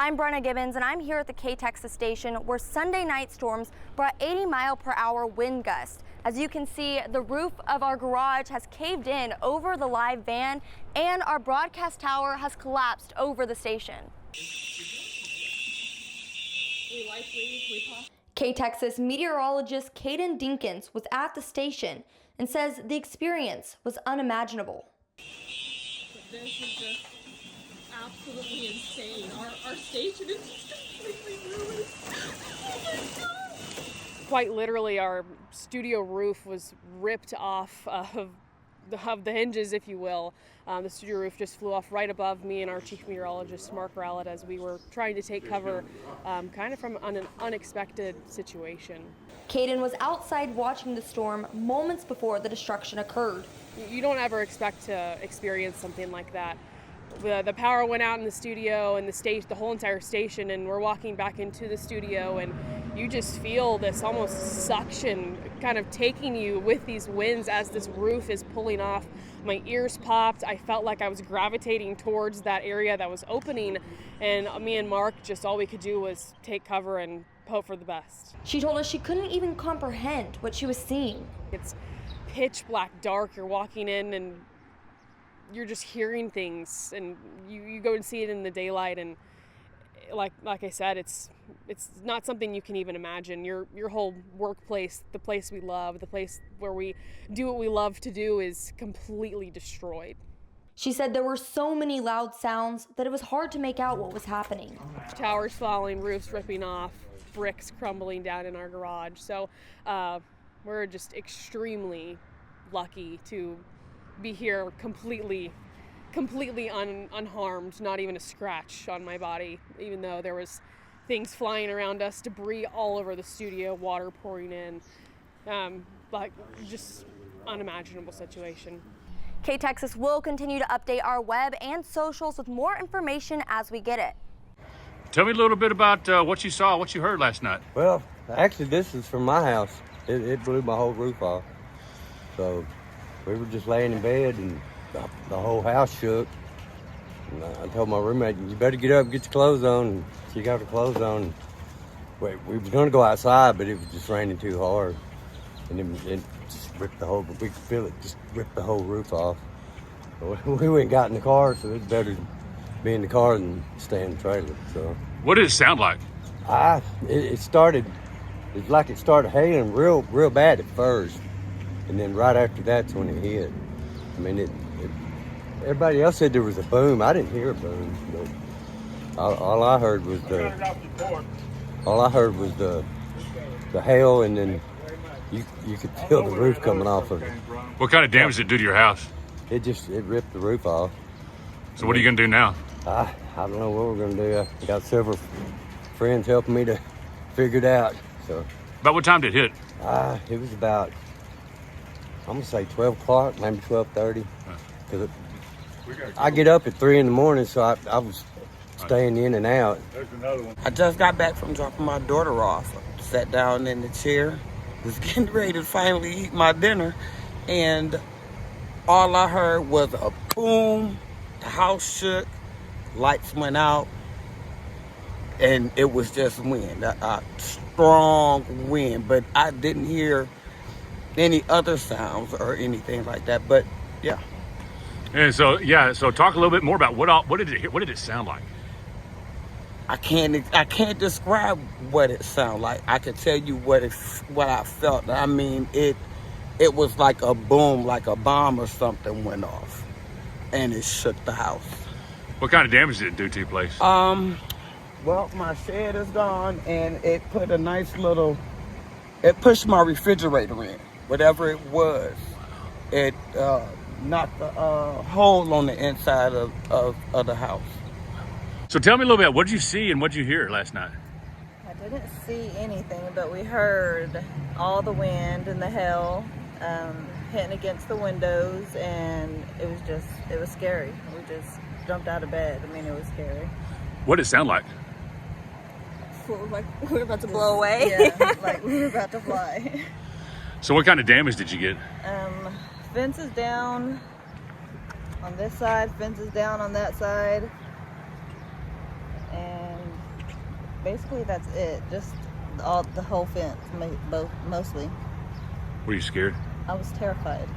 I'm Brenna Gibbons, and I'm here at the KTXS station where Sunday night storms brought 80-mile-per-hour wind gusts. As you can see, the roof of our garage has caved in over the live van, and our broadcast tower has collapsed over the station. KTXS meteorologist Kaden Dinkins was at the station and says the experience was unimaginable. This is just absolutely insane. Our station is just completely ruined. Oh my God. Quite literally, our studio roof was ripped off of the hinges, if you will. The studio roof just flew off right above me and our chief meteorologist, Mark Rowlett, as we were trying to take cover kind of from an unexpected situation. Kaden was outside watching the storm moments before the destruction occurred. You don't ever expect to experience something like that. The power went out in the studio and the whole entire station, and we're walking back into the studio, and you just feel this almost suction kind of taking you with these winds as this roof is pulling off. My ears popped. I felt like I was gravitating towards that area that was opening, and me and Mark, just all we could do was take cover and hope for the best. She told us she couldn't even comprehend what she was seeing. It's pitch black dark. You're walking in and you're just hearing things, and you go and see it in the daylight, and like I said, it's not something you can even imagine. Your whole workplace, the place we love, the place where we do what we love to do, is completely destroyed. She said there were so many loud sounds that it was hard to make out what was happening. Towers falling, roofs ripping off, bricks crumbling down in our garage. So we're just extremely lucky to be here completely unharmed, not even a scratch on my body, even though there was things flying around us, debris all over the studio, water pouring in, like just unimaginable situation. KTXS will continue to update our web and socials with more information as we get it. Tell me a little bit about what you saw, what you heard last night. Well, actually, this is from my house. It blew my whole roof off. So we were just laying in bed, and the whole house shook. And I told my roommate, you better get up and get your clothes on. And she got her clothes on. We were going to go outside, but it was just raining too hard. And it just ripped we could feel it just ripped the whole roof off. So we went and got in the car, so it's better to be in the car than stay in the trailer. So what did it sound like? It's like it started hailing real bad at first. And then right after that's when it hit. I mean, everybody else said there was a boom. I didn't hear a boom. But all I heard was the hail, and then you could feel the roof coming off of it. What kind of damage did it do to your house? It ripped the roof off. So what are you going to do now? I don't know what we're going to do. I got several friends helping me to figure it out. So about what time did it hit? It was about, I'm gonna say 12 o'clock, maybe 12:30. Because I get up at 3 in the morning, so I was staying in and out. There's another one. I just got back from dropping my daughter off. Sat down in the chair, was getting ready to finally eat my dinner, and all I heard was a boom. The house shook, lights went out, and it was just wind, a strong wind. But I didn't hear any other sounds or anything like that. But yeah. And so talk a little bit more about what did it sound like? I can't describe what it sounded like. I can tell you what I felt. I mean, it was like a boom, like a bomb or something went off, and it shook the house. What kind of damage did it do to your place? Well, my shed is gone, and it put it pushed my refrigerator in, whatever it was. It knocked a hole on the inside of the house. So tell me a little bit, what did you see and what did you hear last night? I didn't see anything, but we heard all the wind and the hail hitting against the windows, and it was scary. We just jumped out of bed. I mean, it was scary. What did it sound like? Like we were about to blow away. Yeah, like we were about to fly. So what kind of damage did you get? Fences down on this side, fences down on that side, and basically that's it. Just the whole fence, mostly. Were you scared? I was terrified.